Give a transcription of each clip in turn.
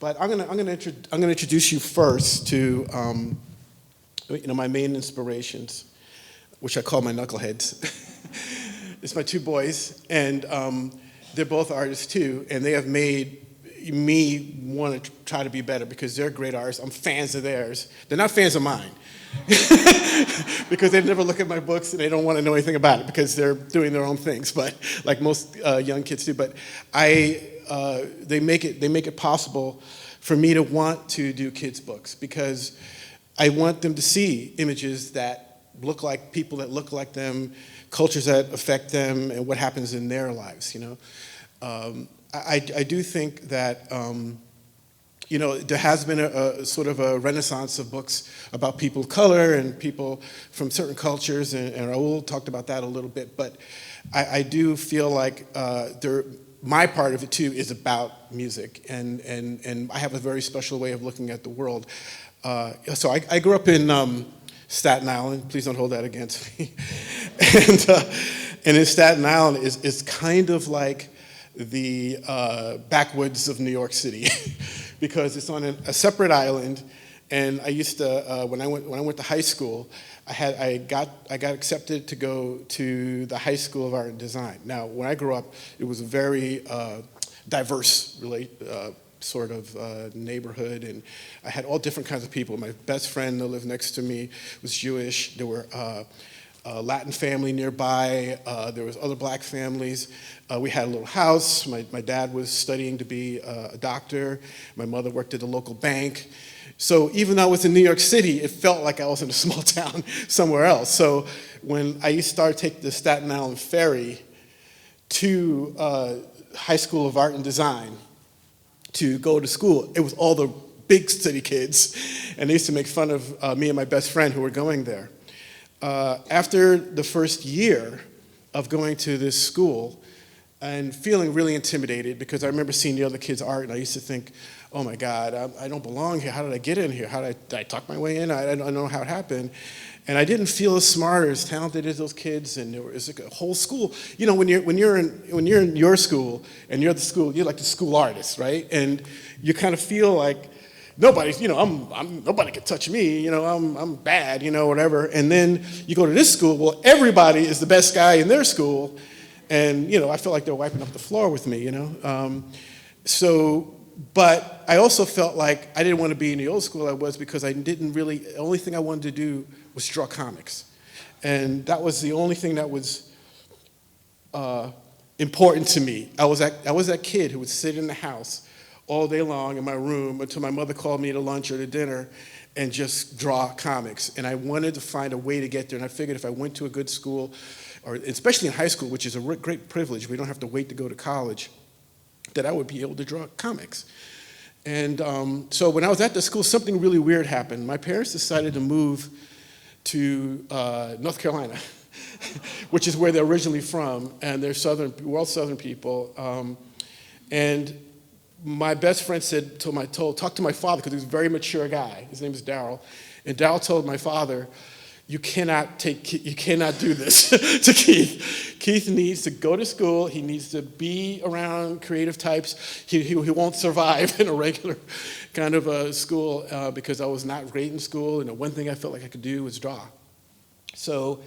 But I'm gonna introduce you first to my main inspirations, which I call my knuckleheads. It's my two boys, and they're both artists too, and they have made me want to try to be better because they're great artists. I'm fans of theirs. They're not fans of mine. Because they never look at my books and they don't want to know anything about it because they're doing their own things, but like most young kids do. But they make it possible for me to want to do kids' books because I want them to see images that look like people that look like them, cultures that affect them, and what happens in their lives. I do think that there has been a sort of a renaissance of books about people of color and people from certain cultures, and Raul talked about that a little bit, but I do feel like my part of it too is about music, and I have a very special way of looking at the world. So I grew up in Staten Island. Please don't hold that against me. And in Staten Island is kind of like the backwoods of New York City because it's on a separate island. And I used to when I went to high school, I got accepted to go to the High School of Art and Design. Now, when I grew up, it was a very diverse sort of neighborhood, and I had all different kinds of people. My best friend that lived next to me was Jewish. There were a Latin family nearby. There was other black families. We had a little house. My dad was studying to be a doctor. My mother worked at a local bank. So even though I was in New York City, it felt like I was in a small town somewhere else. So when I used to start taking the Staten Island ferry to High School of Art and Design to go to school, it was all the big city kids. And they used to make fun of me and my best friend who were going there. After the first year of going to this school and feeling really intimidated because I remember seeing the other kids' art and I used to think, oh my God, I don't belong here. How did I get in here? Did I talk my way in? I don't know how it happened. And I didn't feel as smart or as talented as those kids. And there was like a whole school. When you're in your school and you're you're like the school artist, right? And you kind of feel like nobody's, nobody can touch me. I'm bad, whatever. And then you go to this school. Well, everybody is the best guy in their school, and I felt like they're wiping up the floor with me. But I also felt like I didn't want to be in the old school I was because the only thing I wanted to do was draw comics. And that was the only thing that was important to me. I was that kid who would sit in the house all day long in my room until my mother called me to lunch or to dinner and just draw comics. And I wanted to find a way to get there. And I figured if I went to a good school, or especially in high school, which is a great privilege, we don't have to wait to go to college, that I would be able to draw comics. And so when I was at the school, something really weird happened. My parents decided to move to North Carolina, which is where they're originally from, and we're all Southern people. And my best friend talked to my father, because he was a very mature guy. His name is Daryl. And Daryl told my father, you cannot do this to Keith. Keith needs to go to school. He needs to be around creative types. He won't survive in a regular kind of a school because I was not great in school, and the one thing I felt like I could do was draw. So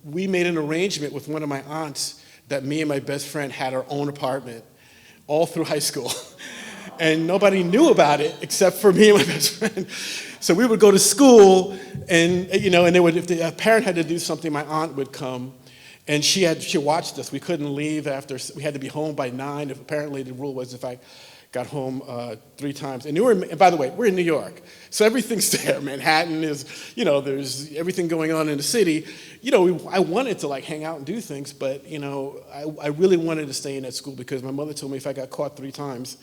we made an arrangement with one of my aunts that me and my best friend had our own apartment all through high school. And nobody knew about it except for me and my best friend. So we would go to school, and if a parent had to do something, my aunt would come, and she watched us. We couldn't leave we had to be home by 9. Apparently the rule was if I got home 3 times. And by the way, we're in New York, so everything's there. Manhattan is, there's everything going on in the city. I wanted to hang out and do things, but I really wanted to stay in that school because my mother told me if I got caught 3 times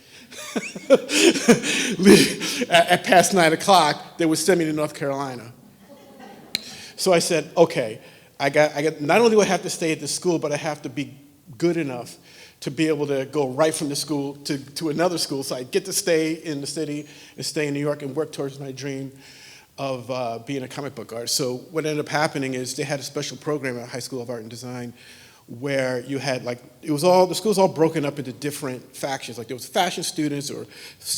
at past 9 o'clock, they would send me to North Carolina. So I said, okay, I got. Not only do I have to stay at the school, but I have to be good enough to be able to go right from the school to another school, so I get to stay in the city and stay in New York and work towards my dream of being a comic book artist. So what ended up happening is they had a special program at High School of Art and Design where you had like, the school was all broken up into different factions. Like there was fashion students or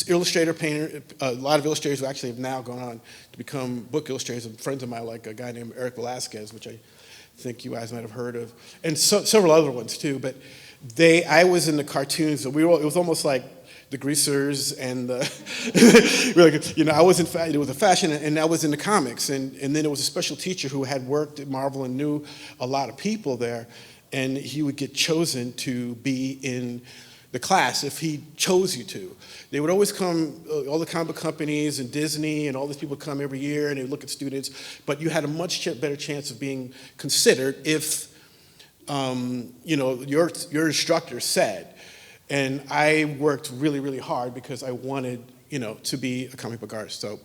illustrator, painter, a lot of illustrators who actually have now gone on to become book illustrators. And friends of mine, like a guy named Eric Velasquez, which I think you guys might have heard of, and several other ones too. But I was in the cartoons, so it was almost like the Greasers and the, I was it was a fashion, and I was in the comics. And then there was a special teacher who had worked at Marvel and knew a lot of people there. And he would get chosen to be in the class if he chose you to. They would always come, all the comic book companies and Disney and all these people come every year and they would look at students, but you had a much better chance of being considered if your instructor said. And I worked really, really hard because I wanted to be a comic book artist. So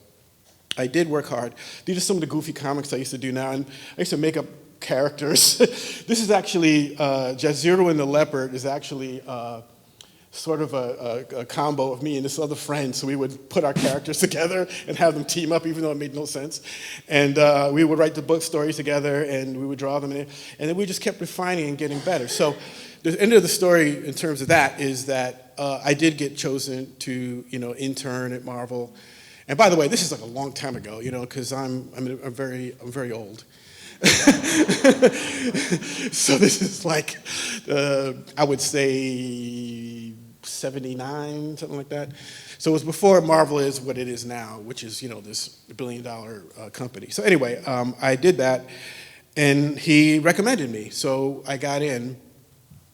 I did work hard. These are some of the goofy comics I used to do now, and I used to make up characters. This is actually, Jazero and the Leopard is actually sort of a combo of me and this other friend. So we would put our characters together and have them team up, even though it made no sense. And we would write the book stories together, and we would draw them. And then we just kept refining and getting better. So the end of the story in terms of that is that I did get chosen to, intern at Marvel. And by the way, this is like a long time ago, because I'm very old. So this is like, I would say 79, something like that. So it was before Marvel is what it is now, which is, this billion-dollar company. So anyway, I did that, and he recommended me, so I got in.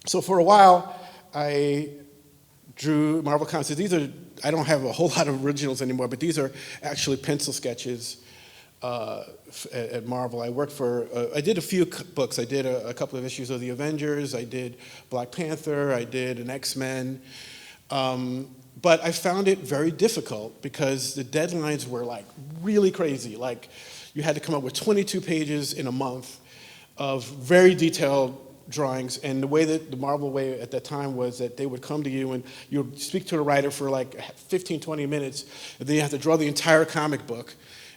So for a while, I drew Marvel comics. I don't have a whole lot of originals anymore, but these are actually pencil sketches at Marvel. I did a few books. I did a couple of issues of the Avengers. I did Black Panther. I did an X-Men. But I found it very difficult because the deadlines were like really crazy. Like you had to come up with 22 pages in a month of very detailed drawings, and the way that the Marvel way at that time was that they would come to you and you would speak to a writer for like 15, 20 minutes, and then you have to draw the entire comic book.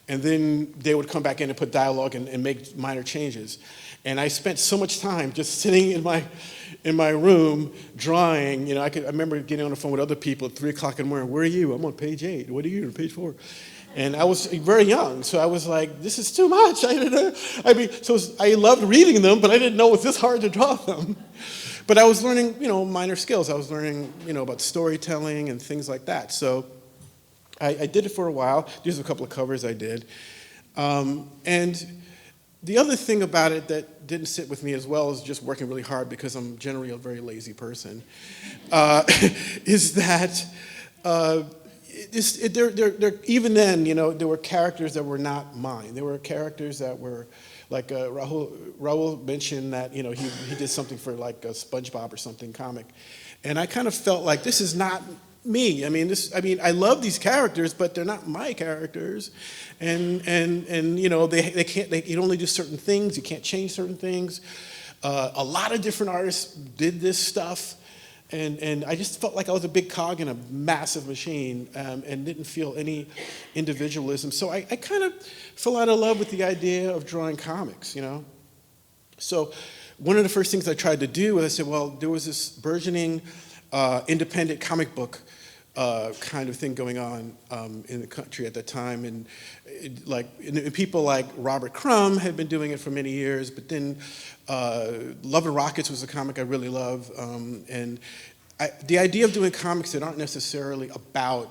And then they would come back in and put dialogue and make minor changes. And I spent so much time just sitting in my room drawing. I remember getting on the phone with other people at 3 o'clock in the morning. Where are you? I'm on page 8. What are you on page 4? And I was very young, so I was like, this is too much. I loved reading them, but I didn't know it was this hard to draw them. But I was learning, minor skills. I was learning, about storytelling and things like that. So I did it for a while. These are a couple of covers I did. And the other thing about it that didn't sit with me as well as just working really hard, because I'm generally a very lazy person, is that even then, there were characters that were not mine. There were characters that were, like Raul mentioned that, he did something for like a SpongeBob or something comic. And I kind of felt like this is not me. I love these characters, but they're not my characters, and they can't. They can only do certain things. You can't change certain things. A lot of different artists did this stuff, and I just felt like I was a big cog in a massive machine, and didn't feel any individualism. So I kind of fell out of love with the idea of drawing comics. So one of the first things I tried to do was I said, well, there was this burgeoning independent comic book kind of thing going on in the country at that time, and people like Robert Crumb had been doing it for many years. But then Love and Rockets was a comic I really love, and the idea of doing comics that aren't necessarily about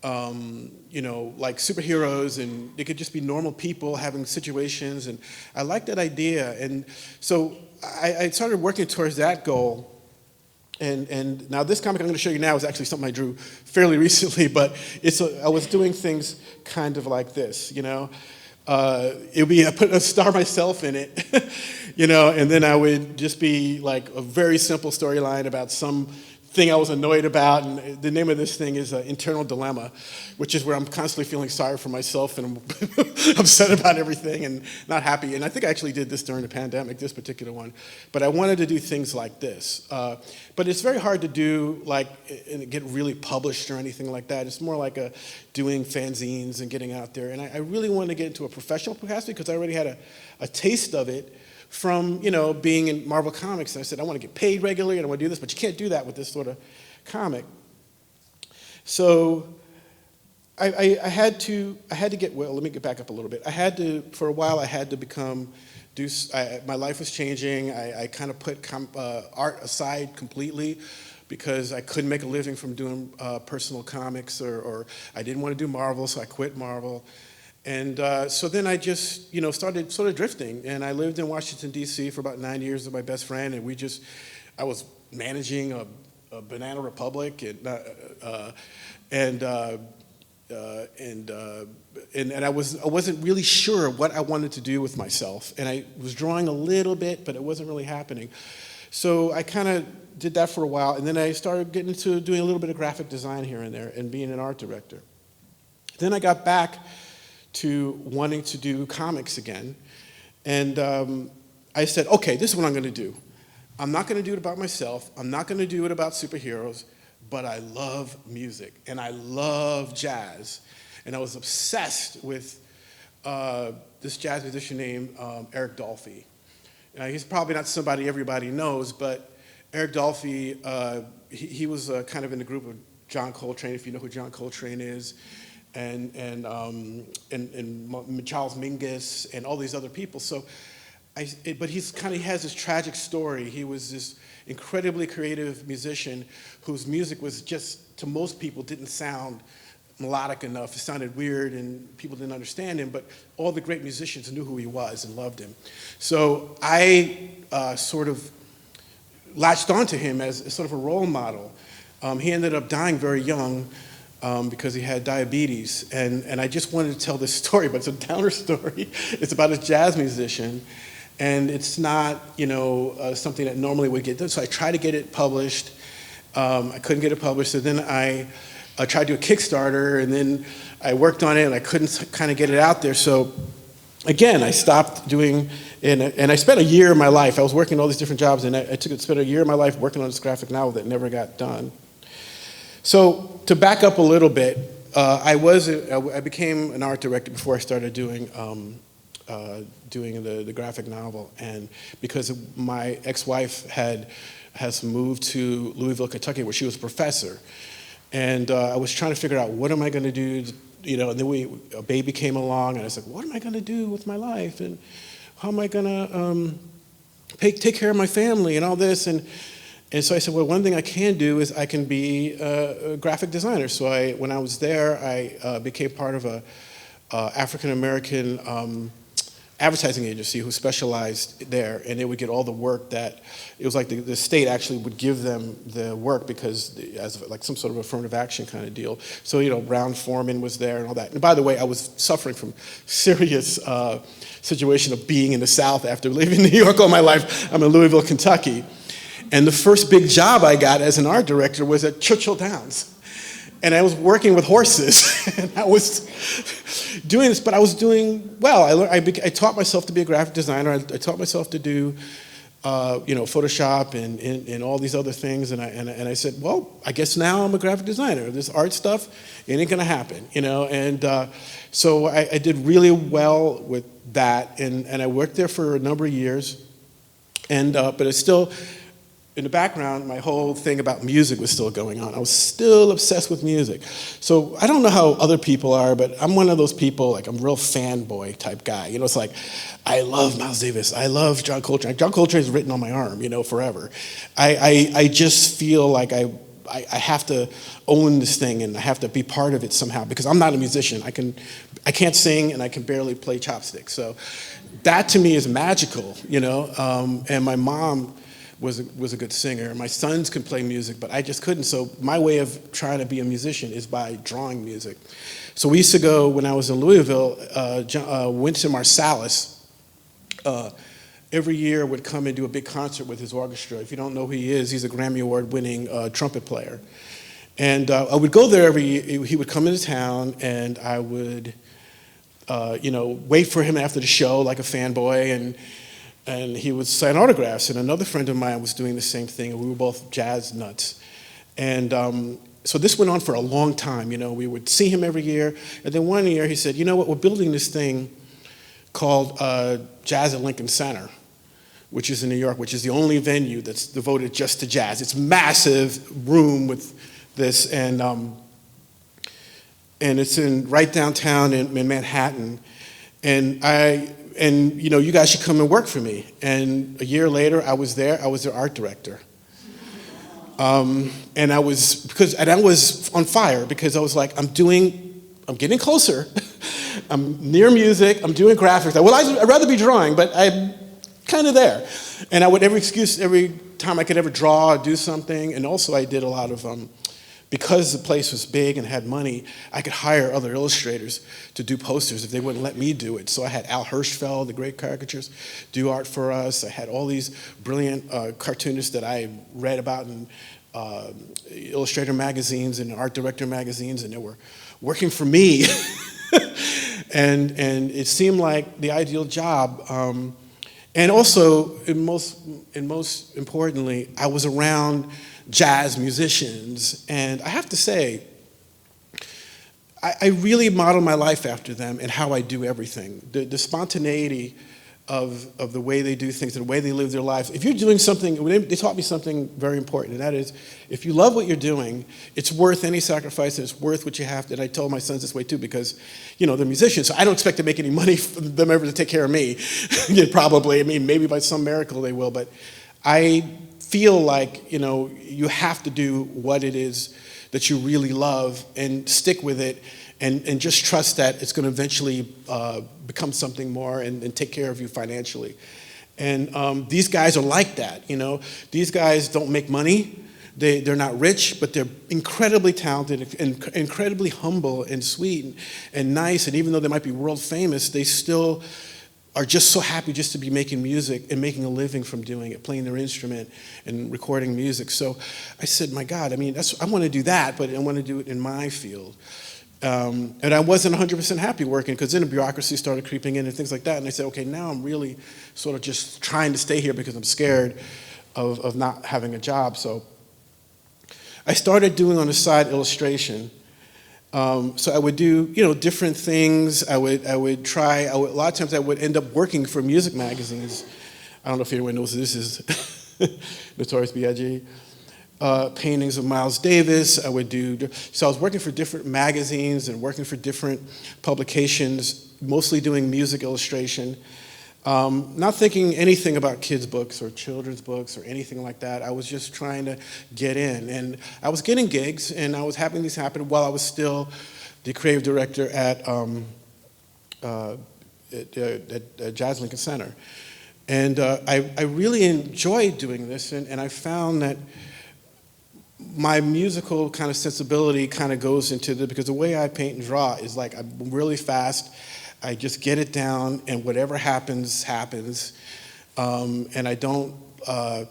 like superheroes, and they could just be normal people having situations, and I like that idea. And so I started working towards that goal. And now this comic I'm going to show you now is actually something I drew fairly recently, but I was doing things kind of like this, I put a star myself in it, and then I would just be like a very simple storyline about some thing I was annoyed about, and the name of this thing is Internal Dilemma, which is where I'm constantly feeling sorry for myself and I'm upset about everything and not happy. And I think I actually did this during the pandemic, this particular one. But I wanted to do things like this. But it's very hard to do and get really published or anything like that. It's more like doing fanzines and getting out there. And I really wanted to get into a professional capacity because I already had a taste of it from, being in Marvel Comics. And I said, I want to get paid regularly and I want to do this, but you can't do that with this sort of comic. So I had to get, well, let me get back up a little bit. For a while, I had to my life was changing. I kind of put art aside completely because I couldn't make a living from doing personal comics, or I didn't want to do Marvel, so I quit Marvel. And so then I just, started sort of drifting. And I lived in Washington, D.C. for about 9 years with my best friend, and I was managing a Banana Republic, and I wasn't really sure what I wanted to do with myself. And I was drawing a little bit, but it wasn't really happening. So I kind of did that for a while, and then I started getting into doing a little bit of graphic design here and there and being an art director. Then I got back to wanting to do comics again. And I said, okay, this is what I'm going to do. I'm not going to do it about myself. I'm not going to do it about superheroes, but I love music, and I love jazz. And I was obsessed with this jazz musician named Eric Dolphy. He's probably not somebody everybody knows, but Eric Dolphy, he was kind of in the group of John Coltrane, if you know who John Coltrane is, and Charles Mingus, and all these other people. So, but he has this tragic story. He was this incredibly creative musician whose music was just, to most people, didn't sound melodic enough. It sounded weird and people didn't understand him, but all the great musicians knew who he was and loved him. So I sort of latched onto him as sort of a role model. He ended up dying very young because he had diabetes, and I just wanted to tell this story, but it's a downer story. It's about a jazz musician, and it's not, something that normally would get done. So I tried to get it published. I couldn't get it published, so then I tried to do a Kickstarter, and then I worked on it, and I couldn't kind of get it out there. So again, I stopped doing, and I spent a year of my life. I was working all these different jobs, and I spent a year of my life working on this graphic novel that never got done. So to back up a little bit, I became an art director before I started doing the graphic novel, and because my ex-wife has moved to Louisville, Kentucky, where she was a professor, and I was trying to figure out what am I going to do, and then a baby came along, and I said, what am I going to do with my life, and how am I going to take care of my family and all this, and so I said, well, one thing I can do is I can be a graphic designer. So when I was there, I became part of a African-American advertising agency who specialized there, and they would get all the work it was like the state actually would give them the work because as like some sort of affirmative action kind of deal. So, Brown Foreman was there and all that. And by the way, I was suffering from serious situation of being in the South after living in New York all my life. I'm in Louisville, Kentucky. And the first big job I got as an art director was at Churchill Downs. And I was working with horses, and I was doing this, but I was doing well. I taught myself to be a graphic designer. I taught myself to do, Photoshop and all these other things. And I said, well, I guess now I'm a graphic designer. This art stuff, it ain't gonna happen, And so I did really well with that, and I worked there for a number of years. And but it's still. In the background, my whole thing about music was still going on. I was still obsessed with music. So I don't know how other people are, but I'm one of those people, like I'm a real fanboy type guy. It's like, I love Miles Davis. I love John Coltrane. John Coltrane's written on my arm, forever. I just feel like I have to own this thing and I have to be part of it somehow because I'm not a musician. I can't sing and I can barely play chopsticks. So that to me is magical, and my mom was a good singer. My sons can play music, but I just couldn't. So my way of trying to be a musician is by drawing music. So we used to go, when I was in Louisville, Wynton Marsalis every year would come and do a big concert with his orchestra. If you don't know who he is, he's a Grammy Award winning trumpet player. And I would go there every year. He would come into town, and I would wait for him after the show like a fanboy, and he would sign autographs. And another friend of mine was doing the same thing, and we were both jazz nuts. And so this went on for a long time. We would see him every year. And then one year he said, you know what, we're building this thing called Jazz at Lincoln Center. which is in New York, which is the only venue that's devoted just to jazz. It's massive room with this, and it's right downtown in Manhattan. And you guys should come and work for me. And a year later, I was there. I was their art director. And I was on fire because I was like, I'm getting closer. I'm near music. I'm doing graphics. I'd rather be drawing, but I'm kind of there. And I would every time I could ever draw or do something. And also I did a lot of, because the place was big and had money, I could hire other illustrators to do posters if they wouldn't let me do it. So I had Al Hirschfeld, the great caricatures, do art for us. I had all these brilliant cartoonists that I read about in illustrator magazines and art director magazines, and they were working for me. and it seemed like the ideal job. And also, and most importantly, I was around jazz musicians, and I have to say, I really model my life after them and how I do everything. The spontaneity of the way they do things, and the way they live their lives. If you're doing something, they taught me something very important, and that is, if you love what you're doing, it's worth any sacrifice, and it's worth what you have to. And I told my sons this way too, because, they're musicians, so I don't expect to make any money from them ever to take care of me. Probably, maybe by some miracle they will, but I feel like, you have to do what it is that you really love and stick with it, and just trust that it's going to eventually become something more and take care of you financially. And these guys are like that, These guys don't make money. They're not rich, but they're incredibly talented and incredibly humble and sweet and nice. And even though they might be world famous, they still are just so happy just to be making music and making a living from doing it, playing their instrument and recording music. So I said, my God, I want to do that, but I want to do it in my field. And I wasn't 100% happy working, because then the bureaucracy started creeping in and things like that. And I said, okay, now I'm really sort of just trying to stay here because I'm scared of not having a job. So I started doing on the side illustration. So I would do, different things. A lot of times I would end up working for music magazines. I don't know if anyone knows this is Notorious B.I.G. Paintings of Miles Davis. So I was working for different magazines and working for different publications, mostly doing music illustration. Not thinking anything about kids' books or children's books or anything like that. I was just trying to get in. And I was getting gigs, and I was having these happen while I was still the creative director at Jazz Lincoln Center. And I really enjoyed doing this, and I found that my musical kind of sensibility kind of goes into because the way I paint and draw is like I'm really fast. I just get it down, and whatever happens, happens. And I don't, I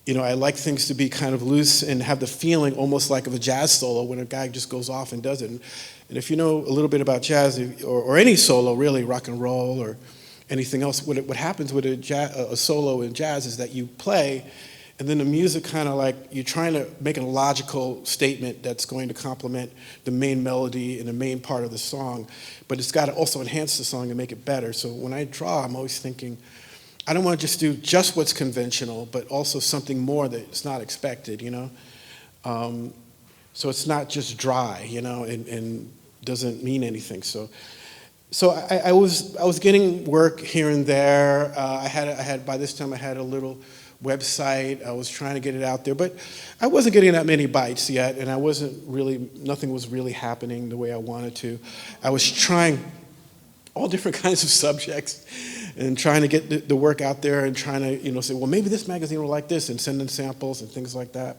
like things to be kind of loose and have the feeling almost like of a jazz solo when a guy just goes off and does it. And if you know a little bit about jazz, or any solo really, rock and roll or anything else, what happens with a solo in jazz is that you play, and then the music kind of like, you're trying to make a logical statement that's going to complement the main melody and the main part of the song, but it's got to also enhance the song and make it better. So when I draw, I'm always thinking, I don't want to just do just what's conventional, but also something more that's not expected, So it's not just dry, and doesn't mean anything. So I was getting work here and there. I had by this time I had a little website. I was trying to get it out there, but I wasn't getting that many bites yet, and nothing was really happening the way I wanted to. I was trying all different kinds of subjects and trying to get the work out there and trying to, say, well, maybe this magazine will like this, and send in samples and things like that.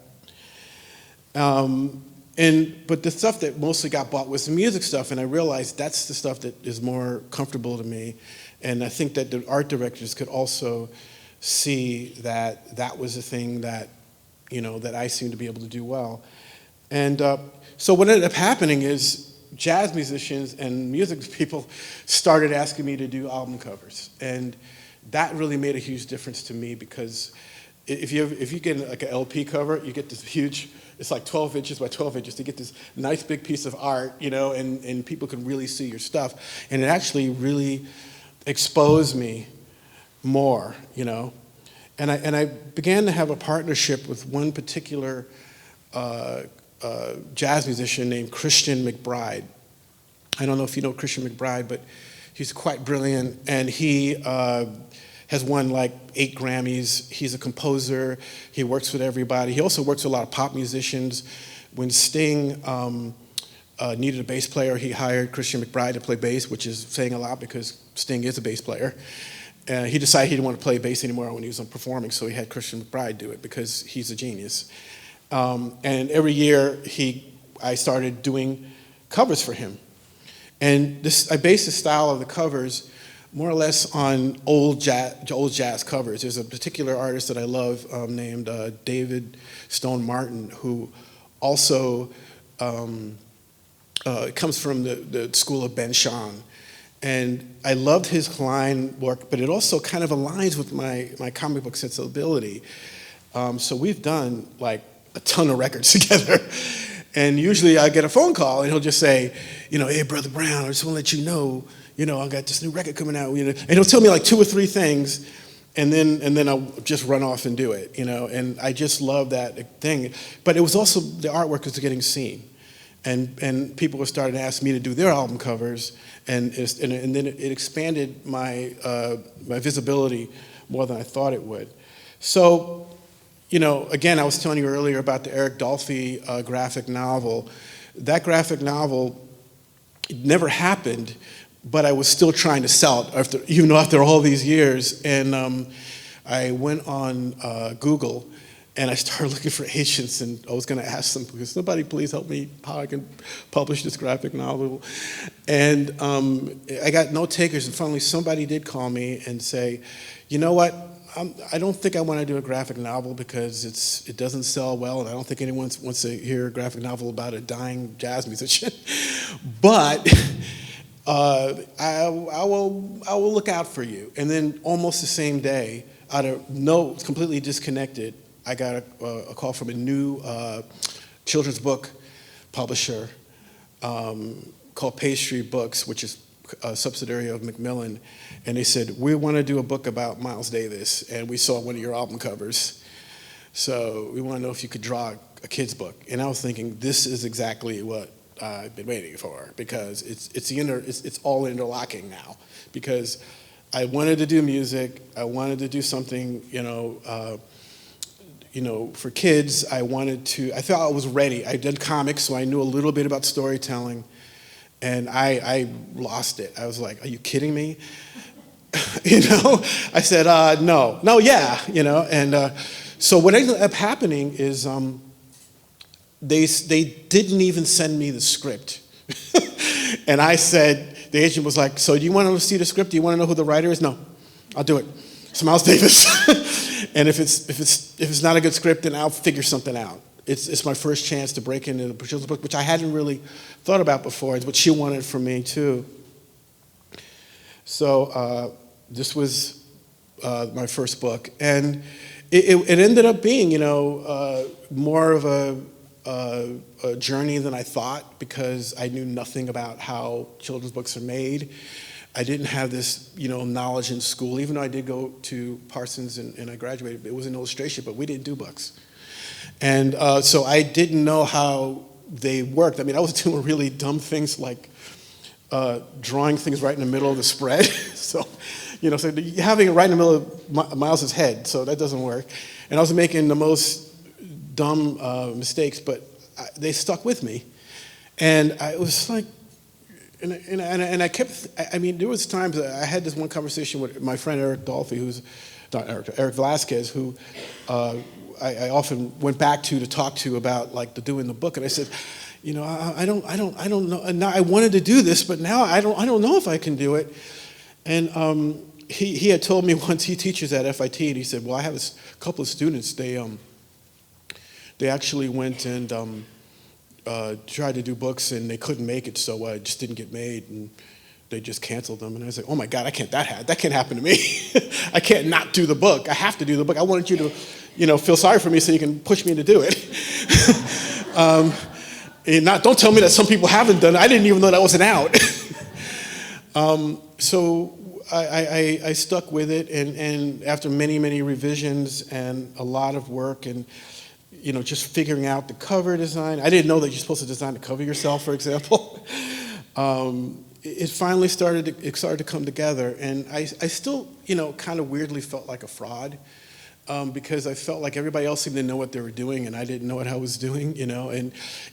But the stuff that mostly got bought was the music stuff, and I realized that's the stuff that is more comfortable to me. And I think that the art directors could also see that was the thing that, that I seemed to be able to do well. And so what ended up happening is jazz musicians and music people started asking me to do album covers. And that really made a huge difference to me, because if you get like an LP cover, you get this huge, it's like 12 inches by 12 inches. You get this nice big piece of art, and people can really see your stuff. And it actually really exposed me more, I began to have a partnership with one particular jazz musician named Christian McBride. I don't know if you know Christian McBride, but he's quite brilliant, and he has won like 8 Grammys. He's a composer. He works with everybody. He also works with a lot of pop musicians. When Sting needed a bass player, he hired Christian McBride to play bass, which is saying a lot because Sting is a bass player. He decided he didn't want to play bass anymore when he was performing, so he had Christian McBride do it because he's a genius. And every year I started doing covers for him. And I based the style of the covers more or less on old jazz covers. There's a particular artist that I love named David Stone Martin, who also comes from the school of Ben Shahn. And I loved his line work, but it also kind of aligns with my comic book sensibility. So we've done like a ton of records together. And usually I get a phone call and he'll just say, hey, Brother Brown, I just want to let you know, I got this new record coming out. And he'll tell me like 2 or 3 things, and then I'll just run off and do it, And I just love that thing. But it was also, the artwork was getting seen. And people were starting to ask me to do their album covers, and then it expanded my visibility more than I thought it would. So, again, I was telling you earlier about the Eric Dolphy graphic novel. That graphic novel never happened, but I was still trying to sell it even after all these years. And I went on Google, and I started looking for agents, and I was going to ask them, "Can somebody please help me how I can publish this graphic novel?" And I got no takers, and finally somebody did call me and say, "You know what? I don't think I want to do a graphic novel because it doesn't sell well, and I don't think anyone wants to hear a graphic novel about a dying jazz musician. But I will look out for you." And then almost the same day, completely disconnected, I got a call from a new children's book publisher called Pastry Books, which is a subsidiary of Macmillan, and they said, "We want to do a book about Miles Davis, and we saw one of your album covers. So we want to know if you could draw a kid's book." And I was thinking, this is exactly what I've been waiting for, because it's all interlocking now. Because I wanted to do music, I wanted to do something, for kids. I felt I was ready. I did comics, so I knew a little bit about storytelling. And I lost it. I was like, "Are you kidding me?" I said, no, yeah, And so what ended up happening is they didn't even send me the script. And I said, the agent was like, "So do you want to see the script? Do you want to know who the writer is?" "No, I'll do it. It's Miles Davis." And if it's not a good script, then I'll figure something out. It's my first chance to break into the children's book, which I hadn't really thought about before. It's what she wanted from me too. So this was my first book, and it ended up being, more of a journey than I thought, because I knew nothing about how children's books are made. I didn't have this, knowledge in school, even though I did go to Parsons and I graduated. It was an illustration, but we didn't do books. And so I didn't know how they worked. I mean, I was doing really dumb things like drawing things right in the middle of the spread. So having it right in the middle of Miles's head, so that doesn't work. And I was making the most dumb mistakes, but they stuck with me. And I was like, and I kept, there was times I had this one conversation with my friend Eric Dolphy, who's, not Eric Velasquez, who I often went back to talk to about like doing the book, and I said, I don't know. And now I wanted to do this, but now I don't know if I can do it. And he had told me once, he teaches at FIT, and he said, "Well, I have a couple of students. They actually went and tried to do books, and they couldn't make it, so it just didn't get made, and they just canceled them." And I was like, "Oh my God, that can't happen to me. I can't not do the book. I have to do the book. I wanted you to, feel sorry for me so you can push me to do it." And don't tell me that some people haven't done it. I didn't even know that wasn't out. So I stuck with it, and after many revisions and a lot of work, and just figuring out the cover design. I didn't know that you're supposed to design the cover yourself, for example. It finally started to come together, and I still, kind of weirdly felt like a fraud, because I felt like everybody else seemed to know what they were doing, and I didn't know what I was doing, And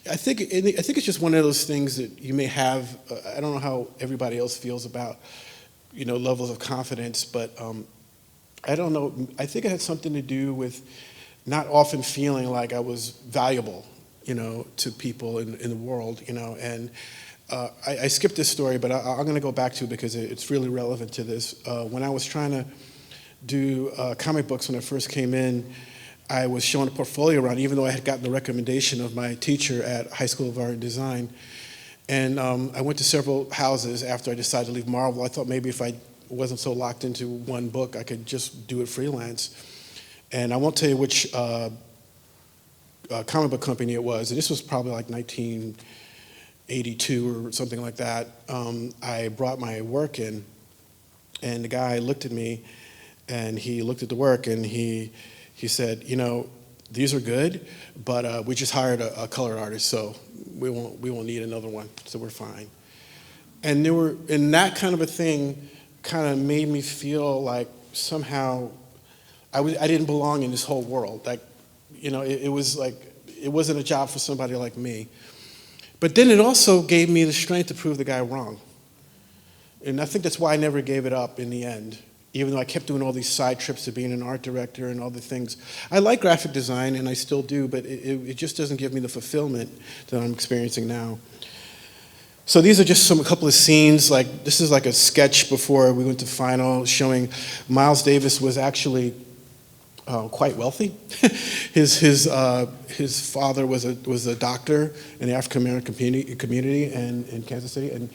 I think it's just one of those things that you may have. I don't know how everybody else feels about, levels of confidence, but I don't know. I think it had something to do with not often feeling like I was valuable, to people in the world, And I skipped this story, but I'm going to go back to it because it's really relevant to this. When I was trying to do comic books when I first came in, I was showing a portfolio around, even though I had gotten the recommendation of my teacher at High School of Art and Design. And I went to several houses after I decided to leave Marvel. I thought maybe if I wasn't so locked into one book, I could just do it freelance. And I won't tell you which comic book company it was. And this was probably like 1982 or something like that. I brought my work in, and the guy looked at me, and he looked at the work, and he said, these are good, but we just hired a color artist, so we won't need another one, so we're fine. And that kind of a thing kind of made me feel like somehow I didn't belong in this whole world. Like, it was like it wasn't a job for somebody like me. But then it also gave me the strength to prove the guy wrong. And I think that's why I never gave it up in the end, even though I kept doing all these side trips to being an art director and all the things. I like graphic design, and I still do, but it just doesn't give me the fulfillment that I'm experiencing now. So these are just a couple of scenes. Like, this is like a sketch before we went to final, showing Miles Davis was actually quite wealthy. His father was a doctor in the African American community in Kansas City, and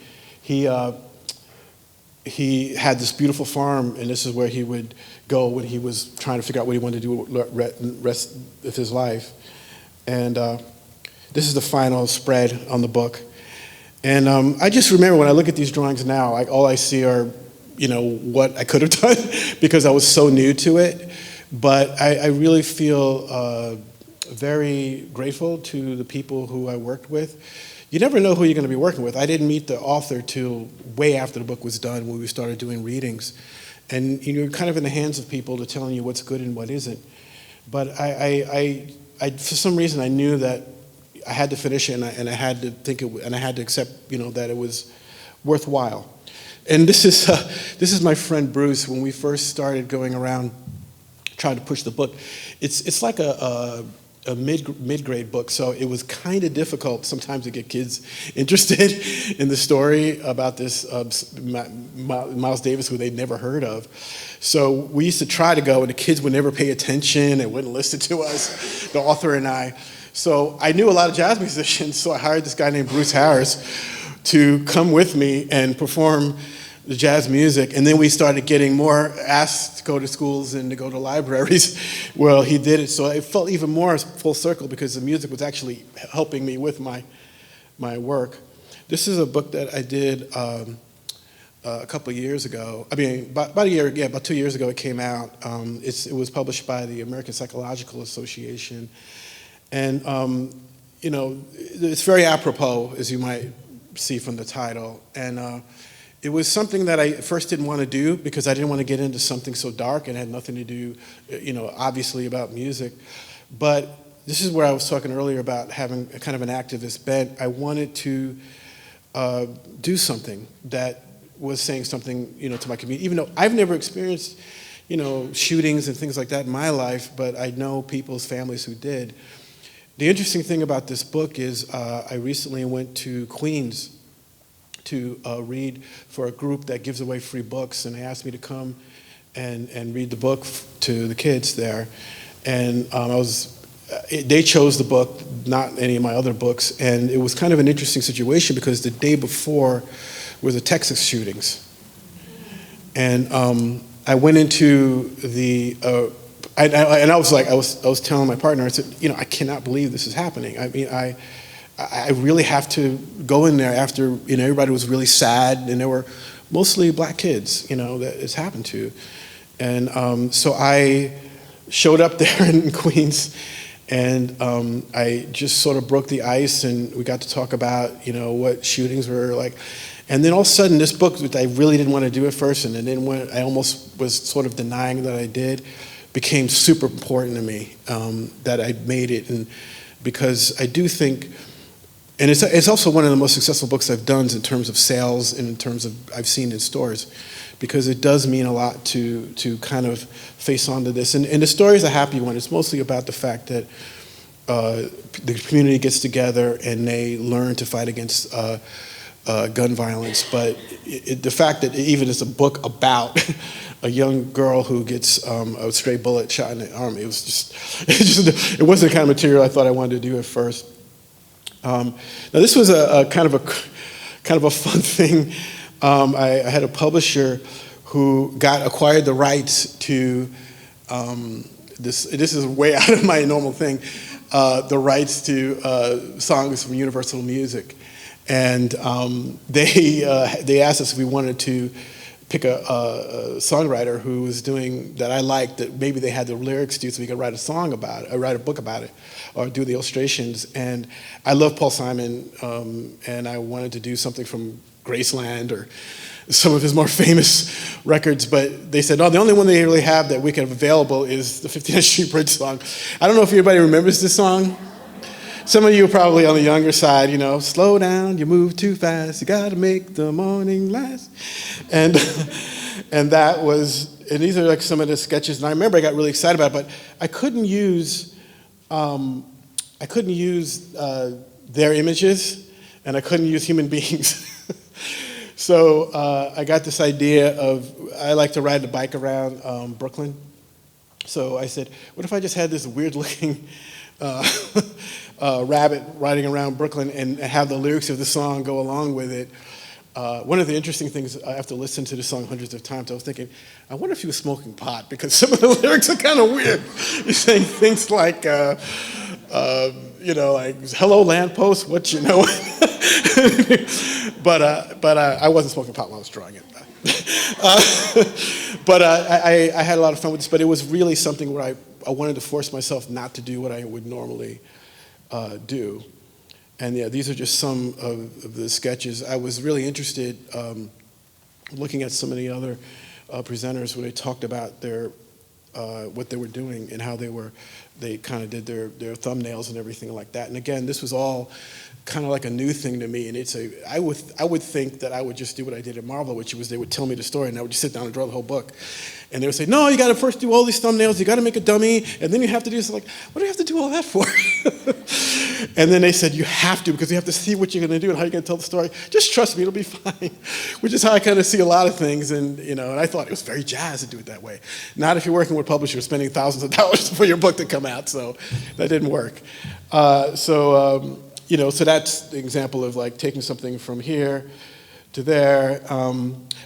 he had this beautiful farm, and this is where he would go when he was trying to figure out what he wanted to do with the rest of his life. And this is the final spread on the book. And I just remember when I look at these drawings now, all I see are, what I could have done because I was so new to it. But I really feel very grateful to the people who I worked with. You never know who you're going to be working with. I didn't meet the author till way after the book was done, when we started doing readings. And you're kind of in the hands of people to telling you what's good and what isn't. But I for some reason, I knew that I had to finish it, and I had to think it, and I had to accept, that it was worthwhile. And this is my friend Bruce. When we first started going around trying to push the book, it's like a mid-grade book, so it was kind of difficult sometimes to get kids interested in the story about this Miles Davis, who they'd never heard of. So we used to try to go, and the kids would never pay attention and wouldn't listen to us, the author and I. So I knew a lot of jazz musicians, so I hired this guy named Bruce Harris to come with me and perform the jazz music, and then we started getting more asked to go to schools and to go to libraries. Well, he did it, so it felt even more full circle because the music was actually helping me with my work. This is a book that I did a couple of years ago. I mean, about 2 years ago it came out. It was published by the American Psychological Association, and it's very apropos, as you might see from the title, and it was something that I at first didn't want to do because I didn't want to get into something so dark and had nothing to do, obviously about music. But this is where I was talking earlier about having a kind of an activist bent. I wanted to do something that was saying something, to my community, even though I've never experienced, shootings and things like that in my life, but I know people's families who did. The interesting thing about this book is I recently went to Queens to read for a group that gives away free books, and they asked me to come and read the book to the kids there. And they chose the book, not any of my other books, and it was kind of an interesting situation because the day before were the Texas shootings. And I went into the, and I was telling my partner, I said, I cannot believe this is happening. I mean, I really have to go in there after, everybody was really sad, and there were mostly black kids, that it's happened to. And so I showed up there in Queens, and I just sort of broke the ice, and we got to talk about, what shootings were like. And then all of a sudden, this book, which I really didn't want to do at first, and then I almost was sort of denying that I did, became super important to me, that I made it. And because I do think, and it's also one of the most successful books I've done in terms of sales and in terms of I've seen in stores, because it does mean a lot to kind of face onto this. And the story is a happy one. It's mostly about the fact that the community gets together and they learn to fight against gun violence. But the fact that even it's a book about a young girl who gets a stray bullet shot in the arm, it wasn't the kind of material I thought I wanted to do at first. Now this was a kind of a fun thing. I had a publisher who acquired the rights to this is way out of my normal thing, the rights to songs from Universal Music, and they asked us if we wanted to pick a songwriter who was doing that I liked, that maybe they had the lyrics to, so we could write a song about it, or write a book about it, or do the illustrations. And I love Paul Simon, and I wanted to do something from Graceland or some of his more famous records, but they said, no, the only one they really have that we can have available is the 59th Street Bridge song. I don't know if anybody remembers this song. Some of you are probably on the younger side, slow down, you move too fast, you gotta make the morning last. And that was, and these are like some of the sketches, and I remember I got really excited about it, but I couldn't use their images, and I couldn't use human beings. So I got this idea I like to ride the bike around Brooklyn. So I said, what if I just had this weird looking rabbit riding around Brooklyn and have the lyrics of the song go along with it? One of the interesting things, after listening to the song hundreds of times, I was thinking, I wonder if he was smoking pot, because some of the lyrics are kind of weird. He's saying things like, like, hello lamppost, what you know? But I wasn't smoking pot while I was drawing it. But I had a lot of fun with this, but it was really something where I wanted to force myself not to do what I would normally do. And yeah, these are just some of the sketches. I was really interested looking at some of the other presenters when they talked about what they were doing and how they kind of did their thumbnails and everything like that. And again, this was all kind of like a new thing to me, and I would think that I would just do what I did at Marvel, which was they would tell me the story and I would just sit down and draw the whole book. And they would say, no, you got to first do all these thumbnails, you got to make a dummy, and then you have to do this. Like, what do you have to do all that for? And then they said, you have to, because you have to see what you're going to do and how you're going to tell the story. Just trust me, it'll be fine. Which is how I kind of see a lot of things, and and I thought it was very jazz to do it that way. Not if you're working with publishers spending thousands of dollars for your book to come out, so that didn't work. So that's the example of like taking something from here to there.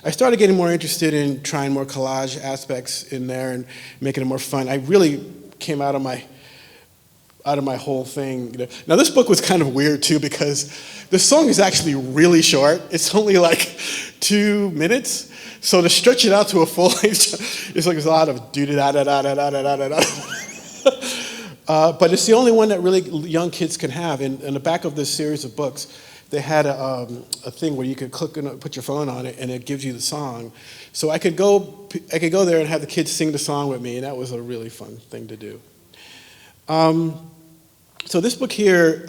I started getting more interested in trying more collage aspects in there and making it more fun. I really came out of my whole thing. Now this book was kind of weird too, because the song is actually really short. It's only like 2 minutes. So to stretch it out to a full length, it's like there's a lot of do-da-da-da-da-da-da-da-da-da. But it's the only one that really young kids can have. In the back of this series of books, they had a thing where you could click and put your phone on it, and it gives you the song. So I could go there and have the kids sing the song with me, and that was a really fun thing to do. So this book here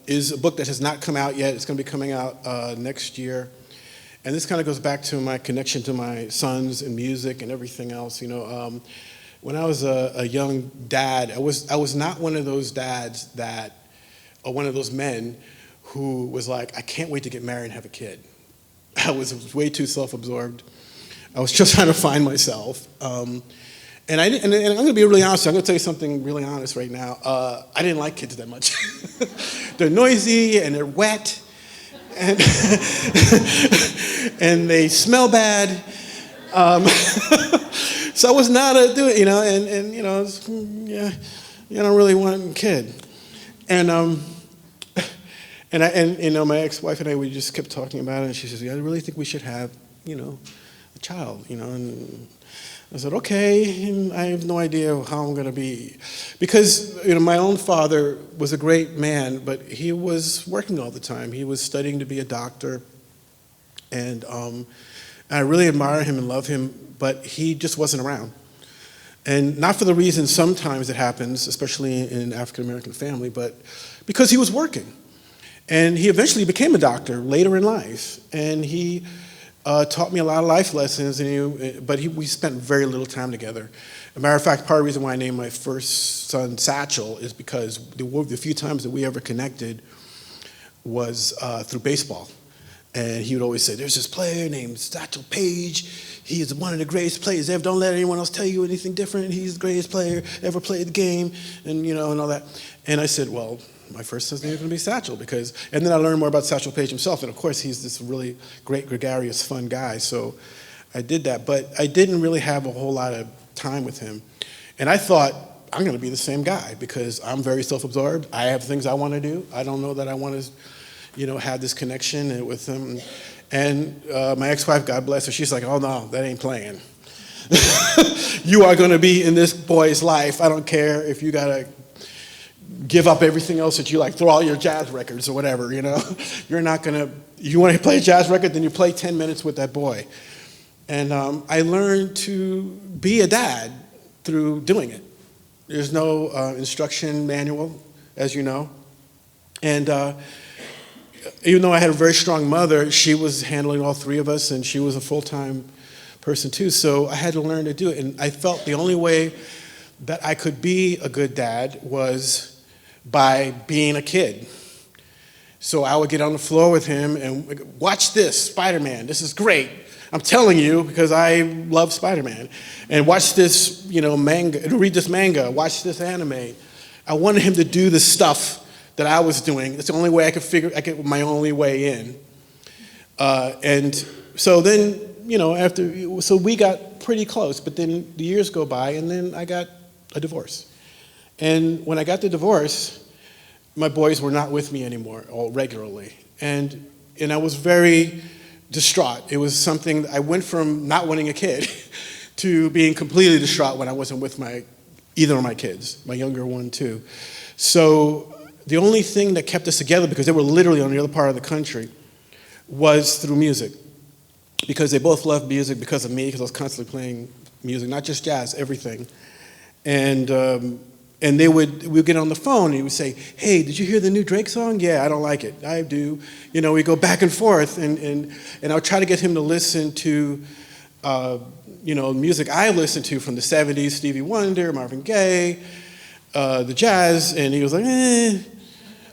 is a book that has not come out yet. It's going to be coming out next year. And this kind of goes back to my connection to my sons and music and everything else. When I was a young dad, I was not one of those dads or one of those men who was like, I can't wait to get married and have a kid. I was way too self-absorbed. I was just trying to find myself. And I'm going to be really honest. I'm going to tell you something really honest right now. I didn't like kids that much. They're noisy and they're wet, and and they smell bad. So I was not a do it, you don't really want a kid. And my ex-wife and I, we just kept talking about it, and she says, I really think we should have a child, And I said, okay, and I have no idea how I'm going to be. Because, my own father was a great man, but he was working all the time. He was studying to be a doctor. And I really admire him and love him, but he just wasn't around. And not for the reason sometimes it happens, especially in an African-American family, but because he was working. And he eventually became a doctor later in life. And he taught me a lot of life lessons, but we spent very little time together. As a matter of fact, part of the reason why I named my first son Satchel is because the few times that we ever connected was through baseball. And he would always say, there's this player named Satchel Paige. He is one of the greatest players ever. Don't let anyone else tell you anything different. He's the greatest player ever played the game, and and all that. And I said, well, my first son's name is going to be Satchel and then I learned more about Satchel Paige himself. And of course, he's this really great, gregarious, fun guy. So I did that. But I didn't really have a whole lot of time with him. And I thought, I'm going to be the same guy because I'm very self-absorbed. I have things I want to do. I don't know that I want to had this connection with him. And my ex-wife, God bless her, she's like, oh no, that ain't playing. You are going to be in this boy's life. I don't care if you got to give up everything else that you like, throw all your jazz records or whatever, You're not going to, you want to play a jazz record, then you play 10 minutes with that boy. And I learned to be a dad through doing it. There's no instruction manual, as you know. And even though I had a very strong mother, she was handling all three of us, and she was a full-time person too, so I had to learn to do it. And I felt the only way that I could be a good dad was by being a kid. So I would get on the floor with him and watch this, Spider-Man, this is great. I'm telling you because I love Spider-Man. And watch this, manga, read this manga, watch this anime. I wanted him to do the stuff that I was doing. It's the only way I could my only way in. And so then, so we got pretty close, but then the years go by, and then I got a divorce. And when I got the divorce, my boys were not with me anymore, regularly. And I was very distraught. It was something, I went from not wanting a kid to being completely distraught when I wasn't with either of my kids, my younger one too. So the only thing that kept us together, because they were literally on the other part of the country, was through music. Because they both loved music because of me, because I was constantly playing music, not just jazz, everything. And we would get on the phone and he would say, hey, did you hear the new Drake song? Yeah, I don't like it. I do. We go back and forth, and I would try to get him to listen to music I listened to from the 70s, Stevie Wonder, Marvin Gaye, the jazz, and he was like,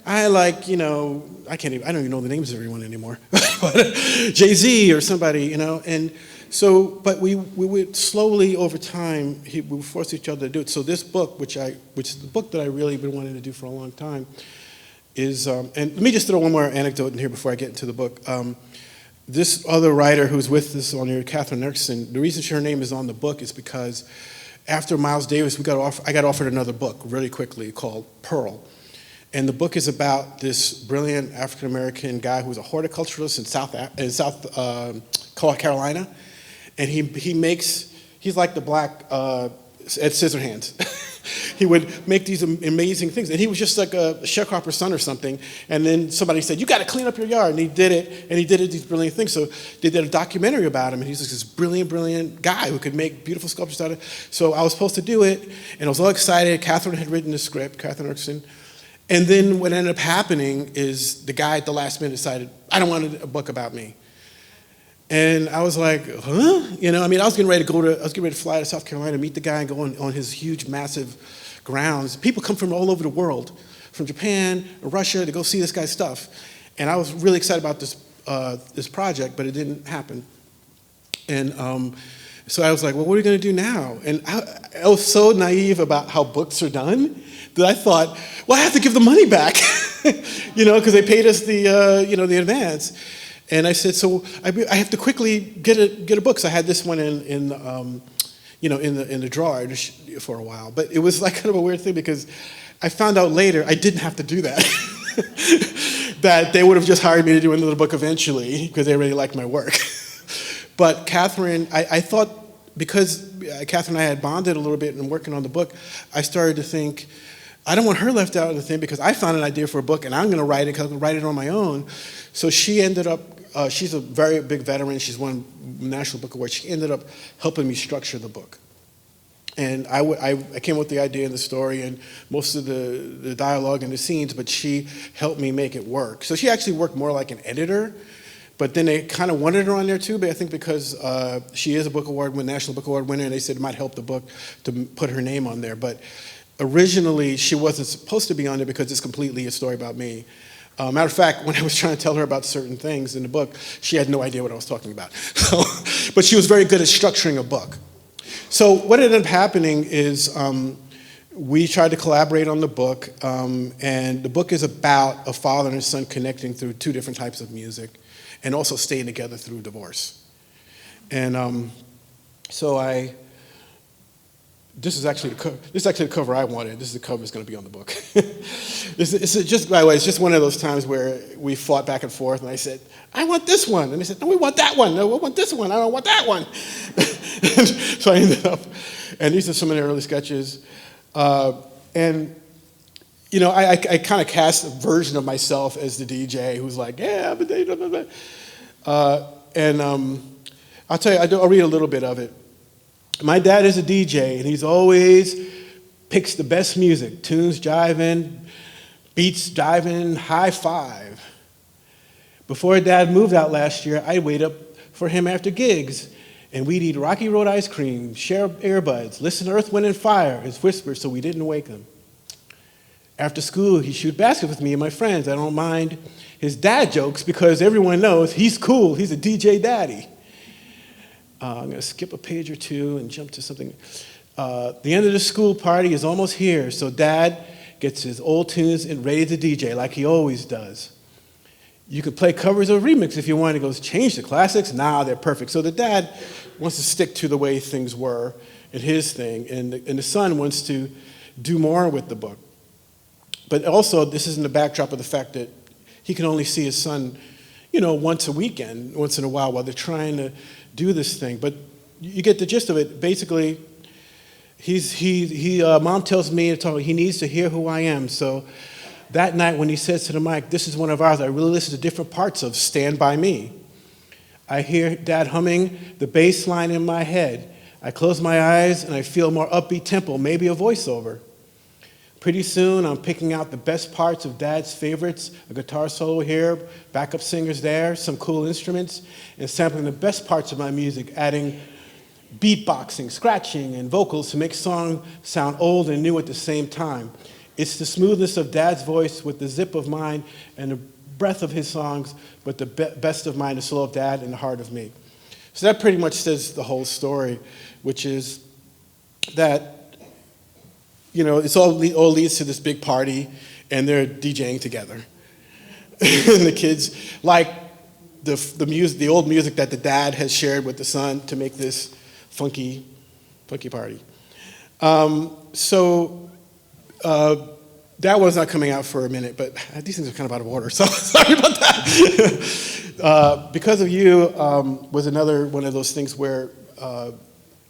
I like, I don't even know the names of everyone anymore, but Jay-Z or somebody, and so, but we would slowly over time, we would force each other to do it. So this book, which is the book that I really been wanting to do for a long time, is, and let me just throw one more anecdote in here before I get into the book. This other writer who's with us on here, Catherine Erickson, the reason her name is on the book is because after Miles Davis, I got offered another book really quickly called Pearl. And the book is about this brilliant African-American guy who's a horticulturalist in South Carolina. And he's like the black Ed Scissorhands. He would make these amazing things. And he was just like a sharecropper's son or something. And then somebody said, you got to clean up your yard. And he did it. And he did these brilliant things. So they did a documentary about him. And he's like this brilliant, brilliant guy who could make beautiful sculptures out of it. So I was supposed to do it. And I was all excited. Catherine had written the script, Catherine Erickson. And then what ended up happening is the guy at the last minute decided, I don't want a book about me. And I was like, huh? I was getting ready to fly to South Carolina, meet the guy and go on his huge, massive grounds. People come from all over the world, from Japan, Russia, to go see this guy's stuff. And I was really excited about this project, but it didn't happen. And so I was like, well, what are we going to do now? And I was so naive about how books are done that I thought, well, I have to give the money back, because they paid us the advance. And I said, so I have to quickly get a book. So I had this one in the drawer for a while. But it was like kind of a weird thing because I found out later I didn't have to do that. That they would have just hired me to do another book eventually because they really liked my work. But Catherine, I thought, because Catherine and I had bonded a little bit and working on the book, I started to think, I don't want her left out of the thing because I found an idea for a book and I'm going to write it because I'm going to write it on my own. So she ended up, she's a very big veteran. She's won National Book Award. She ended up helping me structure the book. And I came up with the idea and the story and most of the dialogue and the scenes, but she helped me make it work. So she actually worked more like an editor, but then they kind of wanted her on there too, but I think because she is a National Book Award winner, and they said it might help the book to put her name on there. But originally, she wasn't supposed to be on there because it's completely a story about me. Matter of fact, when I was trying to tell her about certain things in the book, she had no idea what I was talking about. But she was very good at structuring a book. So what ended up happening is we tried to collaborate on the book, and the book is about a father and a son connecting through two different types of music, and also staying together through divorce. And this is actually the cover I wanted. This is the cover that's going to be on the book. By the way, it's just one of those times where we fought back and forth, and I said, I want this one. And they said, no, we want that one. No, we want this one. I don't want that one. So I ended up, and these are some of the early sketches. And, you know, I kind of cast a version of myself as the DJ who's like, yeah, but they, blah, blah, blah. I'll tell you, I'll read a little bit of it. My dad is a DJ, and he's always picks the best music, tunes jiving, beats jiving, high five. Before Dad moved out last year, I'd wait up for him after gigs, and we'd eat Rocky Road ice cream, share earbuds, listen to Earth, Wind, and Fire, his whispers so we didn't wake him. After school, he'd shoot baskets with me and my friends. I don't mind his dad jokes because everyone knows he's cool. He's a DJ daddy. I'm going to skip a page or two and jump to something. The end of the school party is almost here, so Dad gets his old tunes and ready to DJ like he always does. You could play covers or remix if you want. He goes, change the classics? Nah, they're perfect. So the dad wants to stick to the way things were in his thing, and the son wants to do more with the book. But also, this is in the backdrop of the fact that he can only see his son, you know, once a weekend, once in a while they're trying to do this thing. But you get the gist of it. Basically, Mom tells me he needs to hear who I am. So that night when he says to the mic, this is one of ours, I really listen to different parts of Stand By Me. I hear Dad humming the bass line in my head. I close my eyes and I feel more upbeat tempo, maybe a voiceover. Pretty soon, I'm picking out the best parts of Dad's favorites, a guitar solo here, backup singers there, some cool instruments, and sampling the best parts of my music, adding beatboxing, scratching, and vocals to make songs sound old and new at the same time. It's the smoothness of Dad's voice with the zip of mine and the breath of his songs, but the best of mine, the soul of Dad and the heart of me. So that pretty much says the whole story, which is that, you know, it's all leads to this big party, and they're DJing together. And the kids like the old music that the dad has shared with the son to make this funky party. That was not coming out for a minute, but these things are kind of out of order, so sorry about that. Because of You was another one of those things where I'm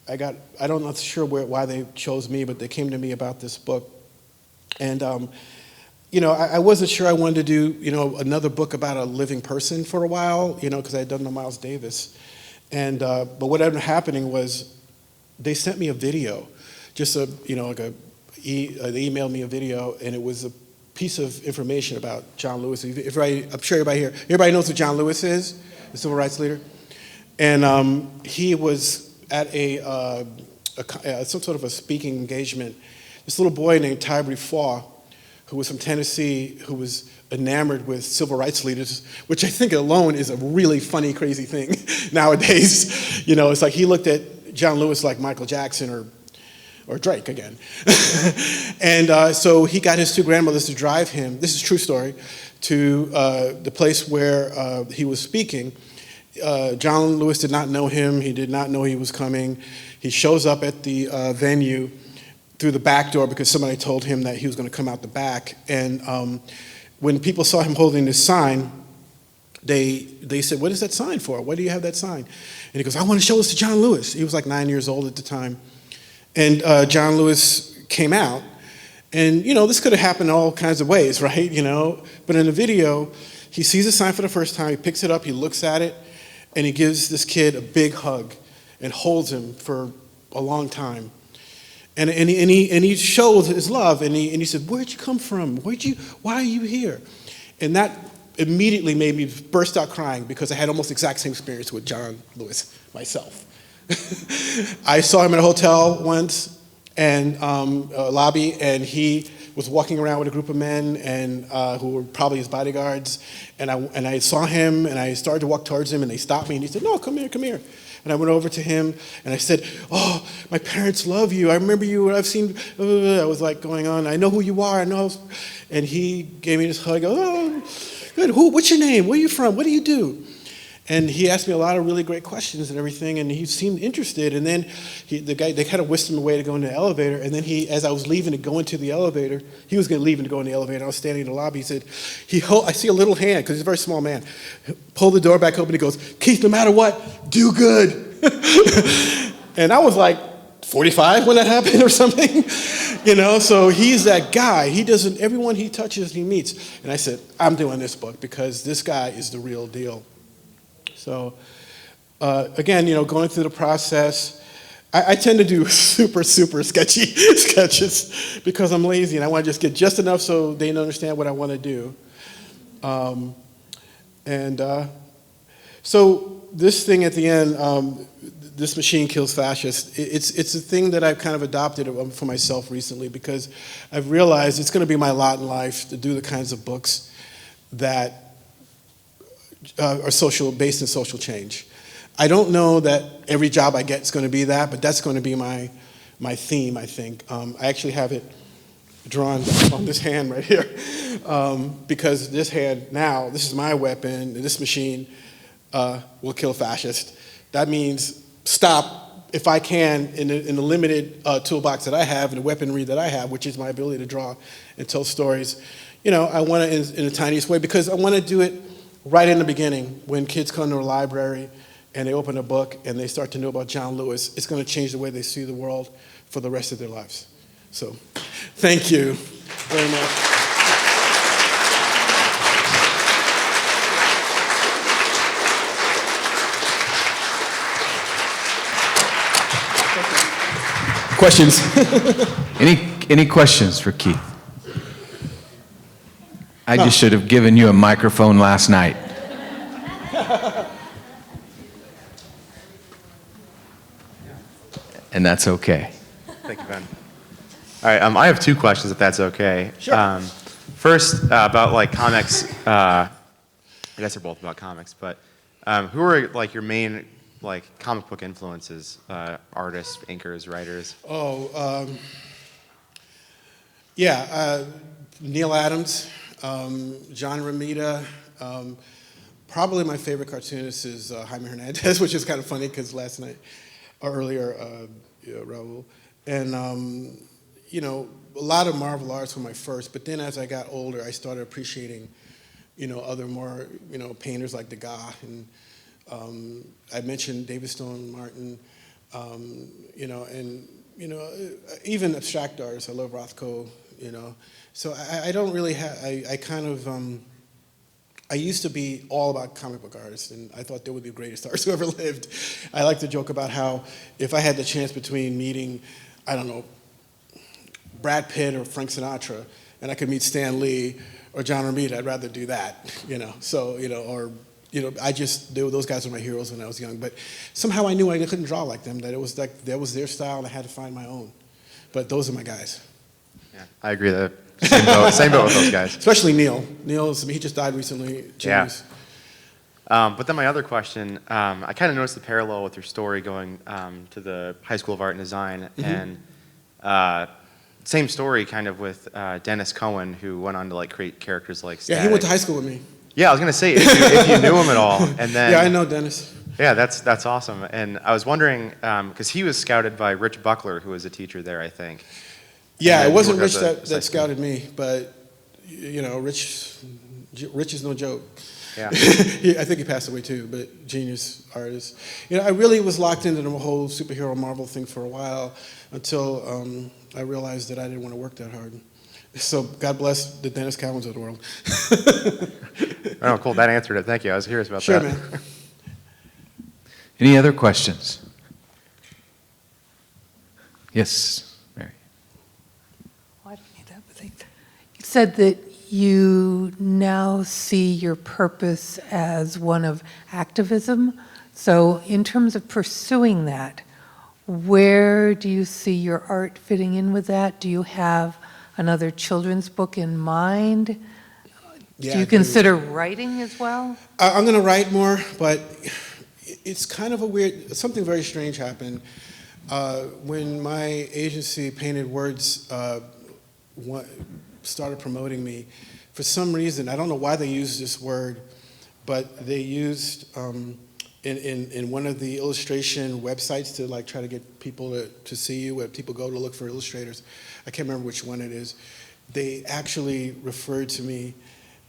not sure why they chose me, but they came to me about this book. And, I wasn't sure I wanted to do, another book about a living person for a while, because I had done the Miles Davis. And, but what ended up happening was they sent me a video, just they emailed me a video, and it was a piece of information about John Lewis. I'm sure everybody knows who John Lewis is, the civil rights leader. And he was at some sort of a speaking engagement. This little boy named Tybee Faw, who was from Tennessee, who was enamored with civil rights leaders, which I think alone is a really funny, crazy thing nowadays. It's like he looked at John Lewis like Michael Jackson or Drake again. And so he got his two grandmothers to drive him, this is a true story, to the place where he was speaking. John Lewis did not know him. He did not know he was coming. He shows up at the venue through the back door because somebody told him that he was going to come out the back. And when people saw him holding this sign, they said, what is that sign for? Why do you have that sign? And he goes, I want to show this to John Lewis. He was like 9 years old at the time. And John Lewis came out. And, this could have happened all kinds of ways, right? But in the video, he sees the sign for the first time. He picks it up. He looks at it. And he gives this kid a big hug and holds him for a long time. And he shows his love. And he said, where'd you come from? Why are you here? And that immediately made me burst out crying because I had almost the exact same experience with John Lewis myself. I saw him in a hotel once and a lobby, and he was walking around with a group of men and who were probably his bodyguards. And I saw him, and I started to walk towards him, and they stopped me, and he said, no, come here. And I went over to him, and I said, oh, my parents love you. I remember you. I've seen, I was like going on. I know who you are. I know. And he gave me this hug. Oh, good. What's your name? Where are you from? What do you do? And he asked me a lot of really great questions and everything, and he seemed interested. And then they kind of whisked him away to go into the elevator. And then as I was leaving to go into the elevator, he was going to leave and go in the elevator. I was standing in the lobby. He said, I see a little hand, because he's a very small man. Pull the door back open. He goes, Keith, no matter what, do good. And I was like 45 when that happened or something. So he's that guy. Everyone he touches, he meets. And I said, I'm doing this book because this guy is the real deal. So, again, going through the process, I tend to do super, super sketchy sketches because I'm lazy and I want to just get just enough so they understand what I want to do. So this thing at the end, this machine kills fascists, it's a thing that I've kind of adopted for myself recently because I've realized it's going to be my lot in life to do the kinds of books that are based in social change. I don't know that every job I get is going to be that, but that's going to be my theme, I think. I actually have it drawn on this hand right here because this hand now, this is my weapon, and this machine will kill fascists. That means stop, if I can, in the limited toolbox that I have and the weaponry that I have, which is my ability to draw and tell stories. I want to in the tiniest way because I want to do it right in the beginning, when kids come to a library and they open a book and they start to know about John Lewis, it's going to change the way they see the world for the rest of their lives. So, thank you very much. Questions? Any questions for Keith? I just should have given you a microphone last night. And that's okay. Thank you, Ben. All right, I have two questions, if that's okay. Sure. First, about comics. I guess they're both about comics, but who are your main comic book influences? Artists, inkers, writers. Neil Adams. John Romita. Probably my favorite cartoonist is Jaime Hernandez, which is kind of funny because earlier, Raul. And, a lot of Marvel arts were my first, but then as I got older, I started appreciating, other more, painters like Degas. And I mentioned David Stone Martin, even abstract artists. I love Rothko, So I don't really have, I used to be all about comic book artists, and I thought they were the greatest artists who ever lived. I like to joke about how if I had the chance between meeting, Brad Pitt or Frank Sinatra, and I could meet Stan Lee or John Romita, I'd rather do that, those guys were my heroes when I was young, but somehow I knew I couldn't draw like them, that that was their style, and I had to find my own. But those are my guys. Yeah, I agree that. Same boat with those guys. Especially Neil. He just died recently. Jeez. Yeah. But then my other question, I kind of noticed the parallel with your story going to the High School of Art and Design, and same story kind of with Dennis Cohen, who went on to create characters like Static. Yeah, he went to high school with me. Yeah, I was gonna say if you knew him at all, and then yeah, I know Dennis. Yeah, that's awesome. And I was wondering because he was scouted by Rich Buckler, who was a teacher there, I think. Yeah, it wasn't Rich that scouted me, but Rich is no joke. Yeah. I think he passed away too, but genius artist. I really was locked into the whole superhero Marvel thing for a while until I realized that I didn't want to work that hard. So God bless the Dennis Cowens of the world. Oh, cool. That answered it. Thank you. I was curious about Sure, that. man. Any other questions? Yes, Mary. Oh, I don't need that, but thanks. You said that you now see your purpose as one of activism. So in terms of pursuing that, where do you see your art fitting in with that? Do you have another children's book in mind? Yeah, Do I you do. consider writing as well? I'm going to write more, but it's kind of a weird, something very strange happened. When my agency, Painted Words, started promoting me, for some reason, I don't know why they used this word, but they used in one of the illustration websites to like try to get people to see you, where people go to look for illustrators. I can't remember which one it is. They actually referred to me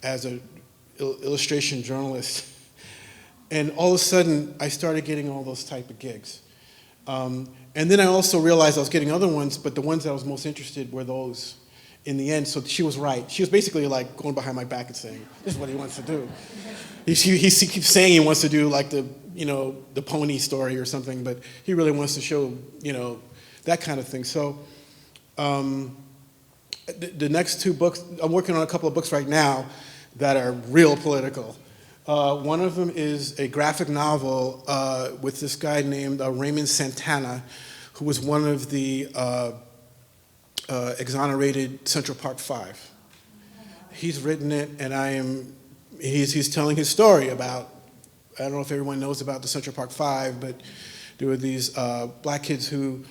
as an illustration journalist. And all of a sudden, I started getting all those type of gigs. And then I also realized I was getting other ones, but the ones that I was most interested were those in the end. So she was right. She was basically like going behind my back and saying, this is what he wants to do. He keeps saying he wants to do like the pony story or something, but he really wants to show, that kind of thing. So the next two books, I'm working on a couple of books right now that are real political. One of them is a graphic novel with this guy named Raymond Santana, who was one of the exonerated Central Park Five. He's written it, and he's telling his story about, I don't know if everyone knows about the Central Park Five, but there were these black kids who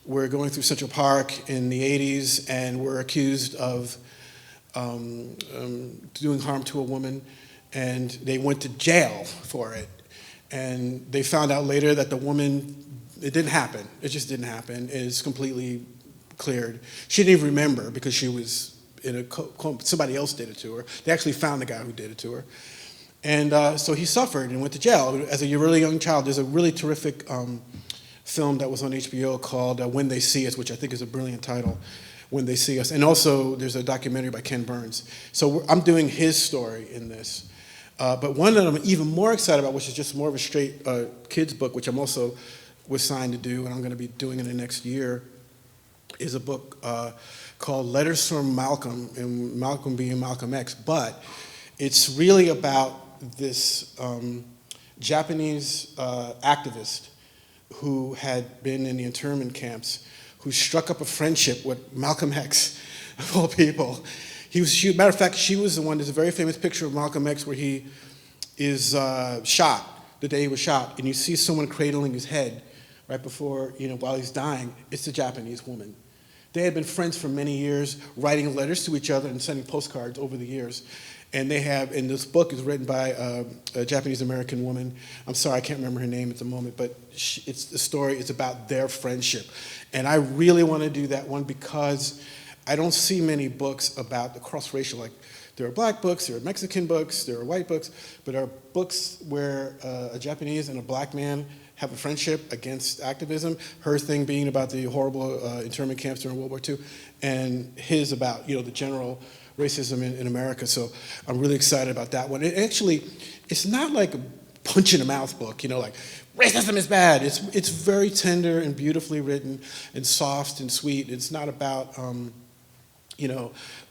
were going through Central Park in the 80s and were accused of doing harm to a woman, and they went to jail for it. And they found out later that the woman, it didn't happen. It just didn't happen. It's completely cleared. She didn't even remember because she was in somebody else did it to her. They actually found the guy who did it to her. And so he suffered and went to jail. As a really young child, there's a really terrific film that was on HBO called When They See Us, which I think is a brilliant title, When They See Us. And also there's a documentary by Ken Burns. So I'm doing his story in this. But one that I'm even more excited about, which is just more of a straight kids book, which I'm also was signed to do, and I'm going to be doing in the next year, is a book called Letters from Malcolm, and Malcolm being Malcolm X. But it's really about this Japanese activist who had been in the internment camps, who struck up a friendship with Malcolm X, of all people. Matter of fact, she was the one, there's a very famous picture of Malcolm X where he is shot, the day he was shot, and you see someone cradling his head right before, while he's dying. It's a Japanese woman. They had been friends for many years, writing letters to each other and sending postcards over the years. And and this book is written by a Japanese-American woman. I'm sorry, I can't remember her name at the moment, but it's the story, it's about their friendship. And I really want to do that one because I don't see many books about the cross-racial. Like, there are black books, there are Mexican books, there are white books, but there are books where a Japanese and a black man have a friendship against activism, her thing being about the horrible internment camps during World War II, and his about, the general racism in America. So I'm really excited about that one. It's not like a punch in the mouth book, like racism is bad. It's very tender and beautifully written and soft and sweet. It's not about,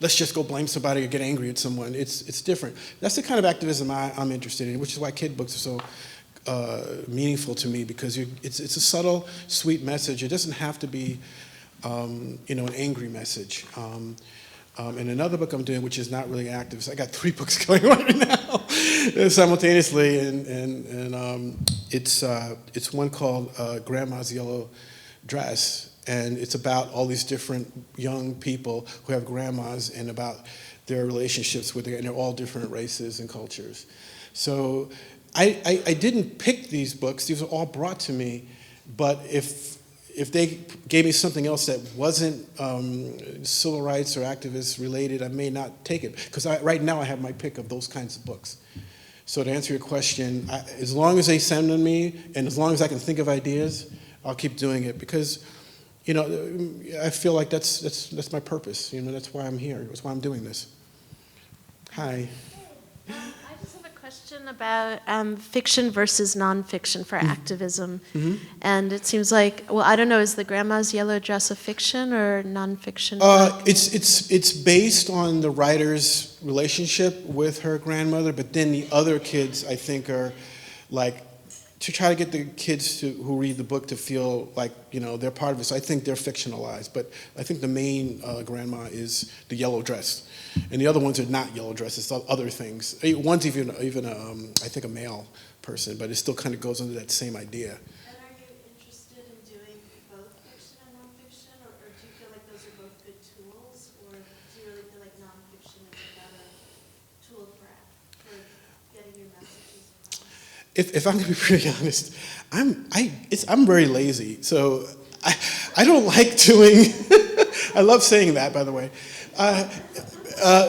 let's just go blame somebody or get angry at someone. It's different. That's the kind of activism I'm interested in, which is why kid books are so meaningful to me, because it's a subtle, sweet message. It doesn't have to be, an angry message. And another book I'm doing, which is not really activist, I got 3 books going on right now simultaneously, and it's one called Grandma's Yellow Dress, and it's about all these different young people who have grandmas and about their relationships with and they're all different races and cultures. So I didn't pick these books; these were all brought to me. But if they gave me something else that wasn't civil rights or activist related, I may not take it, because right now I have my pick of those kinds of books. So to answer your question, as long as they send them me, and as long as I can think of ideas, I'll keep doing it because, I feel like that's my purpose. That's why I'm here. That's why I'm doing this. Hi. I just have a question about fiction versus nonfiction for activism. And it seems like, well, I don't know, is the Grandma's Yellow Dress a fiction or nonfiction? It's based on the writer's relationship with her grandmother, but then the other kids, I think, are like, to try to get the kids who read the book to feel like, they're part of it. So I think they're fictionalized. But I think the main grandma is the yellow dress. And the other ones are not yellow dresses, other things. One's even I think, a male person, but it still kind of goes under that same idea. And are you interested in doing both fiction and nonfiction, or do you feel like those are both good tools, or do you really feel like nonfiction is a better tool for getting your messages across? If I'm going to be pretty honest, I'm very lazy, so I don't like doing. I love saying that, by the way,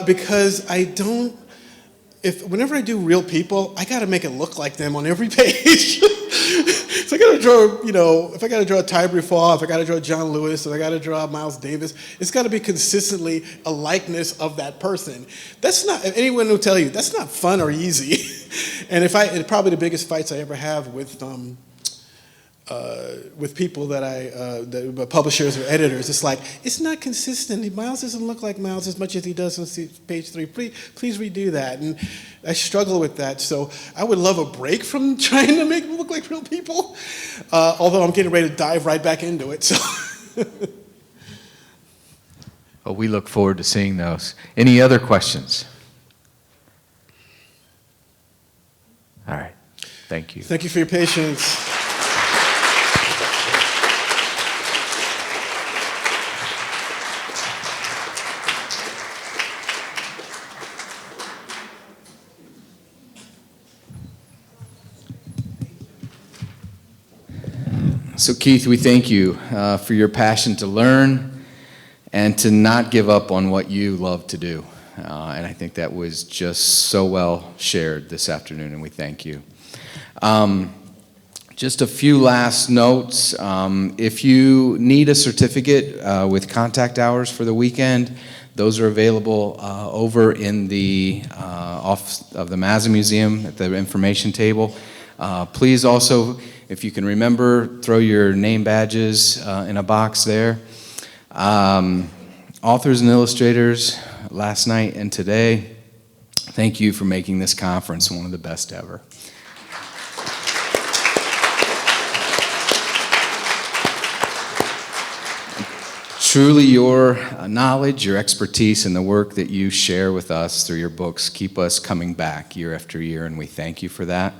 because I don't. Whenever I do real people, I got to make it look like them on every page. So I got to draw, if I got to draw Ty Bruffaut, if I got to draw John Lewis, if I got to draw Miles Davis, it's got to be consistently a likeness of that person. That's not, anyone will tell you, that's not fun or easy. And probably the biggest fights I ever have with people that publishers or editors, it's like, it's not consistent. Miles doesn't look like Miles as much as he does on page 3. Please redo that. And I struggle with that. So I would love a break from trying to make them look like real people. Although I'm getting ready to dive right back into it. So. Well, we look forward to seeing those. Any other questions? All right. Thank you. Thank you for your patience. So Keith, we thank you for your passion to learn and to not give up on what you love to do. And I think that was just so well shared this afternoon, and we thank you. Just a few last notes. If you need a certificate with contact hours for the weekend, those are available over in the office of the Mazza Museum at the information table. Please also, if you can remember, throw your name badges in a box there. Authors and illustrators, last night and today, thank you for making this conference one of the best ever. Truly, your knowledge, your expertise, and the work that you share with us through your books keep us coming back year after year, and we thank you for that.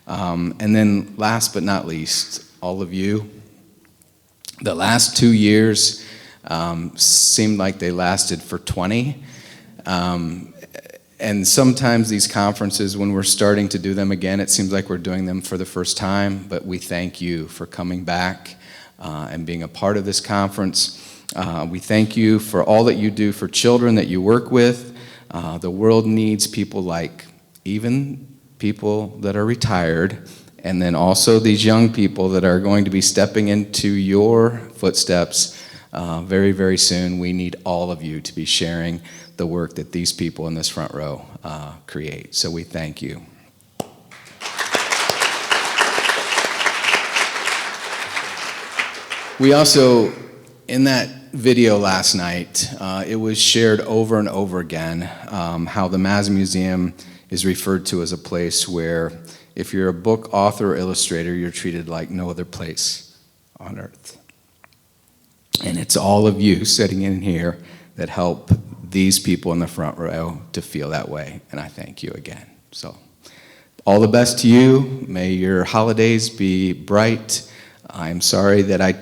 And then last but not least, all of you, the last 2 years seemed like they lasted for 20. And sometimes these conferences, when we're starting to do them again, it seems like we're doing them for the first time, but we thank you for coming back and being a part of this conference. We thank you for all that you do for children that you work with. The world needs people like even people that are retired, and then also these young people that are going to be stepping into your footsteps very, very soon. We need all of you to be sharing the work that these people in this front row create. So we thank you. We also, in that video last night, it was shared over and over again how the Mazza Museum is referred to as a place where if you're a book author or illustrator, you're treated like no other place on earth. And it's all of you sitting in here that help these people in the front row to feel that way, and I thank you again. So all the best to you. May your holidays be bright. I'm sorry that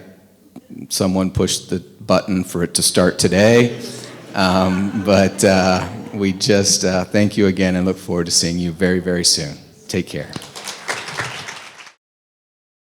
someone pushed the button for it to start today, but we just thank you again and look forward to seeing you very, very soon. Take care.